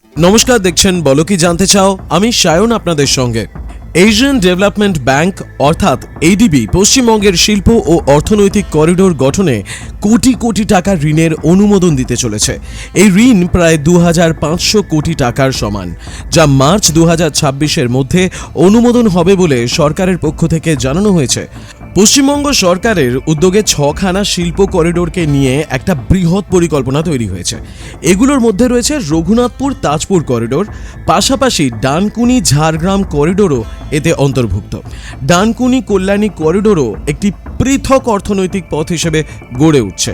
নমস্কার, দেখছেন বলো কি জানতে চাও। আমি সায়ন আপনাদের সঙ্গে। এশিয়ান ডেভেলপমেন্ট ব্যাংক অর্থাৎ এডিবি পশ্চিমবঙ্গের শিল্প ও অর্থনৈতিক করিডোর গঠনে কোটি কোটি টাকার ঋণের অনুমোদন দিতে চলেছে। এই ঋণ প্রায় 2500 কোটি টাকার সমান, যা মার্চ 2026-এর মধ্যে অনুমোদন হবে বলে সরকারের পক্ষ থেকে জানানো হয়েছে। পশ্চিমবঙ্গ সরকারের উদ্যোগে 6খানা শিল্প করিডোরকে নিয়ে একটা বৃহৎ পরিকল্পনা তৈরি হয়েছে। এগুলোর মধ্যে রয়েছে রঘুনাথপুর তাজপুর করিডোর, পাশাপাশি ডানকুনি ঝাড়গ্রাম করিডোরও এতে অন্তর্ভুক্ত। ডানকুনি কল্যাণী করিডোরও একটি পৃথক অর্থনৈতিক পথ হিসেবে গড়ে উঠছে।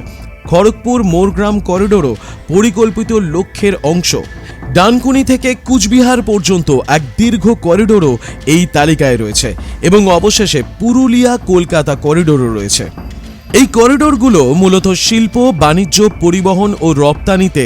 খড়গপুর মোরগ্রাম করিডোরও পরিকল্পিত লক্ষ্যের অংশ। ডানকুনি থেকে কুচবিহার পর্যন্ত এক দীর্ঘ করিডোরও এই তালিকায় রয়েছে এবং অবশেষে পুরুলিয়া কলকাতা করিডোরও রয়েছে। এই করিডোরগুলো মূলত শিল্প, বাণিজ্য, পরিবহন ও রপ্তানিতে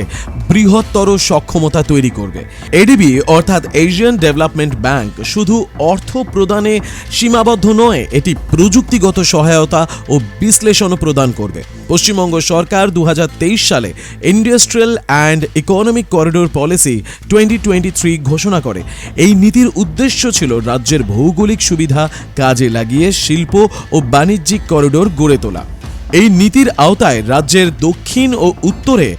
বৃহত্তর সক্ষমতা তৈরি করবে। এডিবি অর্থাৎ এশিয়ান ডেভেলপমেন্ট ব্যাংক শুধু অর্থ প্রদানে সীমাবদ্ধ নয়, এটি প্রযুক্তিগত সহায়তা ও বিশ্লেষণও প্রদান করবে। পশ্চিমবঙ্গ সরকার 2023 সালে industrial and economic corridor policy 2023 ঘোষণা করে। এই নীতির উদ্দেশ্য ছিল রাজ্যের ভৌগোলিক সুবিধা কাজে লাগিয়ে শিল্প ও বাণিজ্যিক করিডোর গড়ে তোলা। এই নীতির আওতায় রাজ্যের দক্ষিণ ও উত্তরে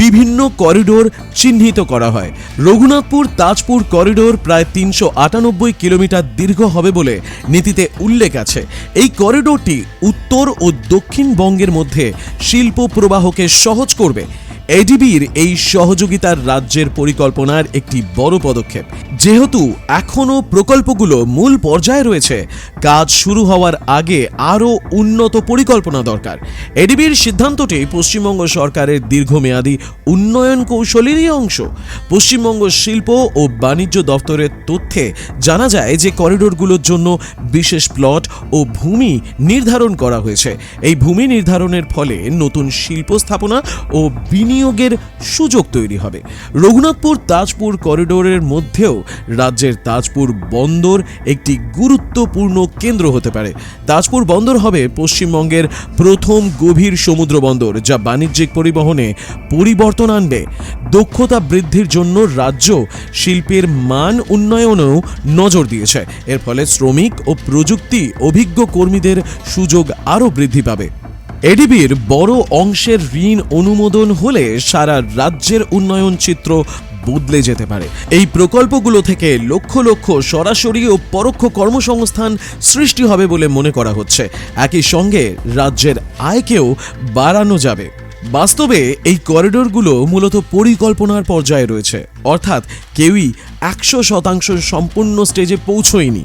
বিভিন্ন করিডোর চিহ্নিত করা হয়। রঘুনাথপুর তাজপুর করিডোর প্রায় 398 কিলোমিটার দীর্ঘ হবে বলে নীতিতে উল্লেখ আছে। এই করিডোরটি উত্তর ও দক্ষিণবঙ্গের মধ্যে শিল্প প্রবাহকে সহজ করবে। এডিবির এই সহযোগিতার রাজ্যের পরিকল্পনার একটি বড় পদক্ষেপ। যেহেতু এখনও প্রকল্পগুলো মূল পর্যায়ে রয়েছে, কাজ শুরু হওয়ার আগে আরও উন্নত পরিকল্পনা দরকার। এডিবির সিদ্ধান্তটি পশ্চিমবঙ্গ সরকারের দীর্ঘমেয়াদী উন্নয়ন কৌশলেরই অংশ। পশ্চিমবঙ্গ শিল্প ও বাণিজ্য দপ্তরের তথ্যে জানা যায় যে করিডোরগুলোর জন্য বিশেষ প্লট ও ভূমি নির্ধারণ করা হয়েছে। এই ভূমি নির্ধারণের ফলে নতুন শিল্প স্থাপনা ও বিনিয়োগের সুযোগ তৈরি হবে। রঘুনাথপুর তাজপুর করিডোরের মধ্যেও রাজ্যের তাজপুর বন্দর একটি গুরুত্বপূর্ণ কেন্দ্র হতে পারে। তাজপুর বন্দর হবে পশ্চিমবঙ্গের প্রথম গভীর সমুদ্র বন্দর, যা বাণিজ্যিক পরিবহনে পরিবর্তন আনবে। দক্ষতা বৃদ্ধির জন্য রাজ্য শিল্পের মান উন্নয়নেও নজর দিয়েছে। এর ফলে শ্রমিক ও প্রযুক্তি অভিজ্ঞ কর্মীদের সুযোগ আরও বৃদ্ধি পাবে। এডিবির বড় অংশের ঋণ অনুমোদন হলে সারা রাজ্যের উন্নয়ন চিত্র বদলে যেতে পারে। এই প্রকল্পগুলো থেকে লক্ষ লক্ষ সরাসরি ও পরোক্ষ কর্মসংস্থান সৃষ্টি হবে বলে মনে করা হচ্ছে। একই সঙ্গে রাজ্যের আয়কেও বাড়ানো যাবে। বাস্তবে এই করিডোরগুলো মূলত পরিকল্পনার পর্যায়ে রয়েছে, অর্থাৎ কেউই 100% সম্পূর্ণ স্টেজে পৌঁছয়নি।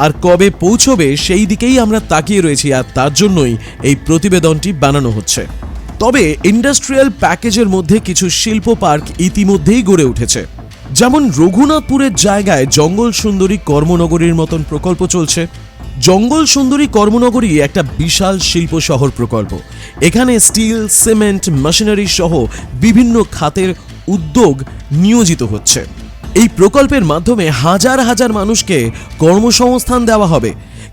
আর কবে পৌঁছবে সেই দিকেই আমরা তাকিয়ে রয়েছি, আর তার জন্যই এই প্রতিবেদনটি বানানো হচ্ছে। তবে ইন্ডাস্ট্রিয়াল প্যাকেজের মধ্যে কিছু শিল্প পার্ক ইতিমধ্যেই গড়ে উঠেছে। যেমন রঘুনাথপুরের জায়গায় জঙ্গল সুন্দরী কর্মনগরীর মতন প্রকল্প চলছে। জঙ্গল সুন্দরী কর্মনগরী একটা বিশাল শিল্প শহর প্রকল্প। এখানে স্টিল, সিমেন্ট, মেশিনারি সহ বিভিন্ন খাতের উদ্যোগ নিয়োজিত হচ্ছে। এই প্রকল্পের মাধ্যমে হাজার হাজার মানুষকে কর্মসংস্থান দেওয়া হবে,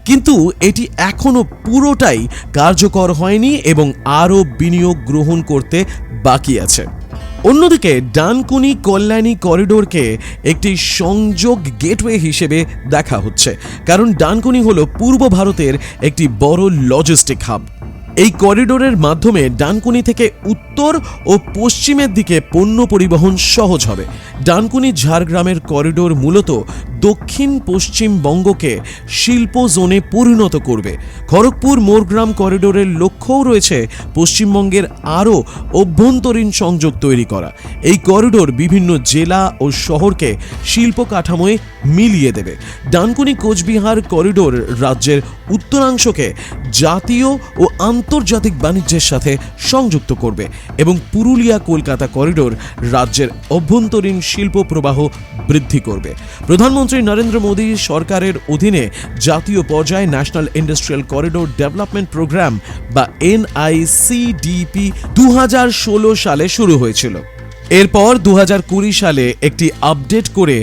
কিন্তু এটি এখনো পুরোটাই কার্যকর হয়নি এবং আরও বিনিয়োগ গ্রহণ করতে বাকি আছে। অন্যদিকে ডানকুনি কল্যাণী করিডোরকে একটি সংযোগ গেটওয়ে হিসেবে দেখা হচ্ছে, কারণ ডানকুনি হলো পূর্ব ভারতের একটি বড় লজিস্টিক হাব। এই করিডোরের মাধ্যমে ডানকুনি থেকে উত্তর ও পশ্চিমের দিকে পণ্য পরিবহন সহজ হবে। ডানকুনি ঝাড়গ্রামের করিডোর মূলত দক্ষিণ পশ্চিমবঙ্গকে শিল্প জোনে পরিণত করবে। খড়গপুর মোরগ্রাম করিডোরের লক্ষ্যও রয়েছে পশ্চিমবঙ্গের আরও অভ্যন্তরীণ সংযোগ তৈরি করা। এই করিডোর বিভিন্ন জেলা ও শহরকে শিল্প কাঠামোয় মিলিয়ে দেবে। ডানকুনি কোচবিহার করিডোর রাজ্যের উত্তরাংশকে জাতীয় ও আন্তর্জাতিক বাণিজ্যের সাথে সংযুক্ত করবে এবং পুরুলিয়া কলকাতা করিডোর রাজ্যের অভ্যন্তরীণ শিল্প প্রবাহ বৃদ্ধি করবে। প্রধানমন্ত্রী নরেন্দ্র মোদী সরকারের অধীনে জাতীয় পর্যায়ে national industrial corridor development programme বা NICDP 2016 সালে শুরু হয়েছিল। এরপর 2020 সালে একটি আপডেট করে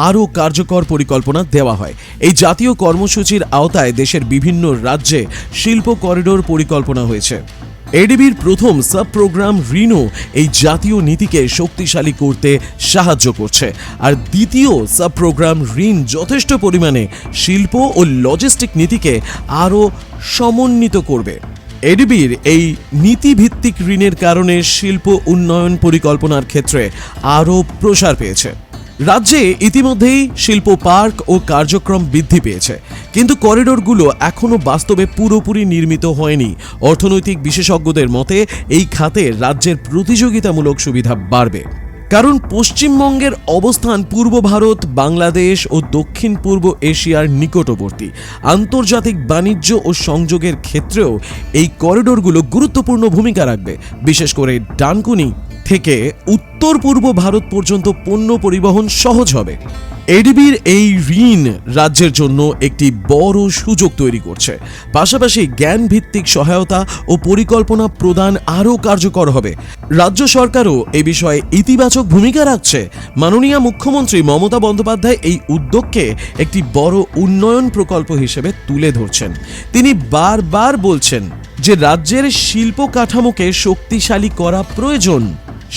আরও কার্যকর পরিকল্পনা দেওয়া হয়। এই জাতীয় কর্মসূচির আওতায় দেশের বিভিন্ন রাজ্যে শিল্প করিডোর পরিকল্পনা হয়েছে। এডিবির প্রথম সাব প্রোগ্রাম ঋণও এই জাতীয় নীতিকে শক্তিশালী করতে সাহায্য করছে, আর দ্বিতীয় সাব প্রোগ্রাম ঋণ যথেষ্ট পরিমাণে শিল্প ও লজিস্টিক নীতিকে আরও সমন্বিত করবে। এডিবির এই নীতিভিত্তিক ঋণের কারণে শিল্প উন্নয়ন পরিকল্পনার ক্ষেত্রে আরও প্রসার পেয়েছে। রাজ্যে ইতিমধ্যেই শিল্প পার্ক ও কার্যক্রম বৃদ্ধি পেয়েছে, কিন্তু করিডোরগুলো এখনও বাস্তবে পুরোপুরি নির্মিত হয়নি। অর্থনৈতিক বিশেষজ্ঞদের মতে এই খাতে রাজ্যের প্রতিযোগিতামূলক সুবিধা বাড়বে, কারণ পশ্চিমবঙ্গের অবস্থান পূর্ব ভারত, বাংলাদেশ ও দক্ষিণ পূর্ব এশিয়ার নিকটবর্তী। আন্তর্জাতিক বাণিজ্য ও সংযোগের ক্ষেত্রেও এই করিডোরগুলো গুরুত্বপূর্ণ ভূমিকা রাখবে। বিশেষ করে ডানকুনি থেকে উত্তর পূর্ব ভারত পর্যন্ত পণ্য পরিবহন সহজ হবে। এডিবির এই ঋণ রাজ্যের জন্য একটি বড় সুযোগ তৈরি করছে। পাশাপাশি জ্ঞান ভিত্তিক সহায়তা ও পরিকল্পনা প্রদান আরও কার্যকর হবে। রাজ্য সরকারও এ বিষয়ে ইতিবাচক ভূমিকা রাখছে। মাননীয় মুখ্যমন্ত্রী মমতা বন্দ্যোপাধ্যায় এই উদ্যোগকে একটি বড় উন্নয়ন প্রকল্প হিসেবে তুলে ধরছেন। তিনি বারবার বলছেন যে রাজ্যের শিল্প কাঠামোকে শক্তিশালী করা প্রয়োজন।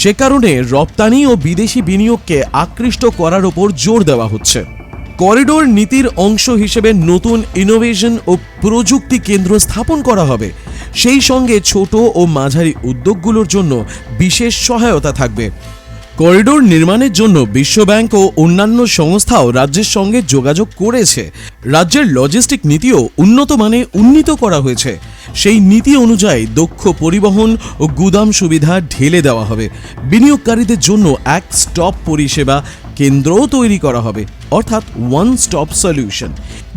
সে কারণে রপ্তানি ও বিদেশি বিনিয়োগকে আকৃষ্ট করার ওপর জোর দেওয়া হচ্ছে। করিডোর নীতির অংশ হিসেবে নতুন ইনোভেশন ও প্রযুক্তি কেন্দ্র স্থাপন করা হবে। সেই সঙ্গে ছোট ও মাঝারি উদ্যোগগুলোর জন্য বিশেষ সহায়তা থাকবে। করিডোর নির্মাণের জন্য বিশ্বব্যাংক ও অন্যান্য সংস্থাও রাজ্যের সঙ্গে যোগাযোগ করেছে। রাজ্যের লজিস্টিক নীতিও উন্নত মানে উন্নীত করা হয়েছে। সেই নীতি অনুযায়ী দক্ষ পরিবহন ও গুদাম সুবিধা ঢেলে দেওয়া হবে। বিনিয়োগকারীদের জন্য এক স্টপ পরিষেবা কেন্দ্রও তৈরি করা হবে, অর্থাৎ ওয়ান স্টপ সলিউশন।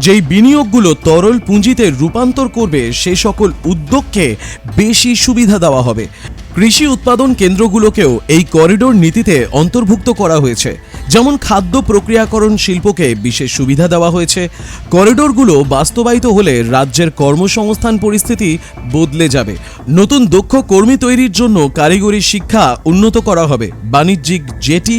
যেই বিনিয়োগগুলো তরল পুঁজিতে রূপান্তর করবে সে সকল উদ্যোগকে বেশি সুবিধা দেওয়া হবে। কৃষি উৎপাদন কেন্দ্রগুলোকেও এই করিডোর নীতিতে অন্তর্ভুক্ত করা হয়েছে। যেমন খাদ্য প্রক্রিয়াকরণ শিল্পকে বিশেষ সুবিধা দেওয়া হয়েছে। করিডোরগুলো বাস্তবায়িত হলে রাজ্যের কর্মসংস্থান পরিস্থিতি বদলে যাবে। নতুন দক্ষ কর্মী তৈরির জন্য কারিগরি শিক্ষা উন্নত করা হবে। বাণিজ্যিক জেটি,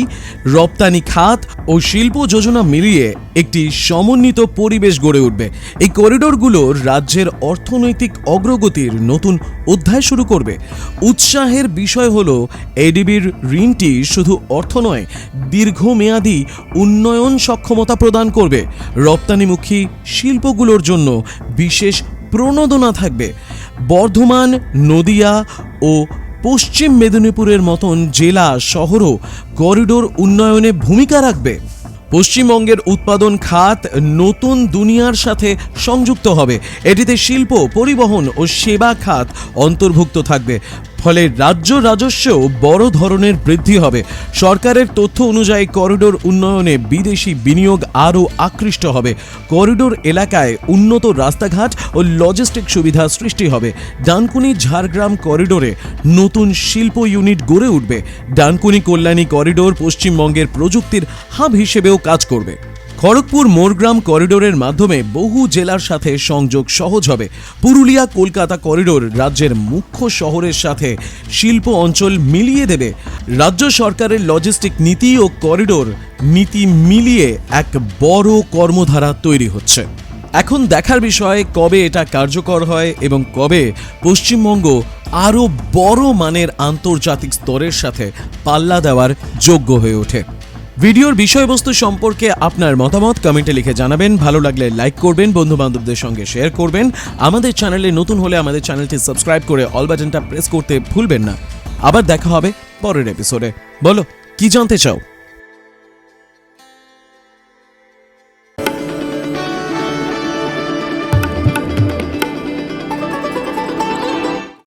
রপ্তানি খাত ও শিল্প যোজনা মিলিয়ে একটি সমন্বিত পরিবেশ গড়ে উঠবে। এই করিডোরগুলো রাজ্যের অর্থনৈতিক অগ্রগতির নতুন অধ্যায় শুরু করবে। উৎসাহের বিষয় হলো এডিবির ঋণটি শুধু অর্থ নয়, দীর্ঘমেয়াদী উন্নয়ন সক্ষমতা প্রদান করবে। রপ্তানিমুখী শিল্পগুলোর জন্য বিশেষ প্রণোদনা থাকবে। বর্ধমান, নদিয়া ও পশ্চিম মেদিনীপুরের মতন জেলা শহরও করিডোর উন্নয়নে ভূমিকা রাখবে। পশ্চিমবঙ্গের উৎপাদন খাত নতুন দুনিয়ার সাথে সংযুক্ত হবে। এটিতে শিল্প, পরিবহন ও সেবা খাত অন্তর্ভুক্ত থাকবে। ফলে রাজ্য রাজস্বেও বড় ধরনের বৃদ্ধি হবে। সরকারের তথ্য অনুযায়ী করিডোর উন্নয়নে বিদেশি বিনিয়োগ আরও আকৃষ্ট হবে। করিডোর এলাকায় উন্নত রাস্তাঘাট ও লজিস্টিক সুবিধা সৃষ্টি হবে। ডানকুনি ঝাড়গ্রাম করিডোরে নতুন শিল্প ইউনিট গড়ে উঠবে। ডানকুনি কল্যাণী করিডোর পশ্চিমবঙ্গের প্রযুক্তির হাব হিসেবেও কাজ করবে। খড়গপুর মোরগ্রাম করিডোরের মাধ্যমে বহু জেলার সাথে সংযোগ সহজ হবে। পুরুলিয়া কলকাতা করিডোর রাজ্যের মুখ্য শহরের সাথে শিল্প অঞ্চল মিলিয়ে দেবে। রাজ্য সরকারের লজিস্টিক নীতি ও করিডোর নীতি মিলিয়ে এক বড় কর্মধারা তৈরি হচ্ছে। এখন দেখার বিষয় কবে এটা কার্যকর হয় এবং কবে পশ্চিমবঙ্গ আরও বড় মানের আন্তর্জাতিক স্তরের সাথে পাল্লা দেওয়ার যোগ্য হয়ে ওঠে। ভিডিওর বিষয়বস্তু সম্পর্কে আপনার মতামত কমেন্টে লিখে জানাবেন। ভালো লাগলে লাইক করবেন, বন্ধু বান্ধবদের সঙ্গে শেয়ার করবেন। আমাদের চ্যানেলে নতুন হলে আমাদের চ্যানেলটি সাবস্ক্রাইব করে অল বাটনটা প্রেস করতে ভুলবেন না। আবার দেখা হবে পরের এপিসোডে। বলো কি জানতে চাও?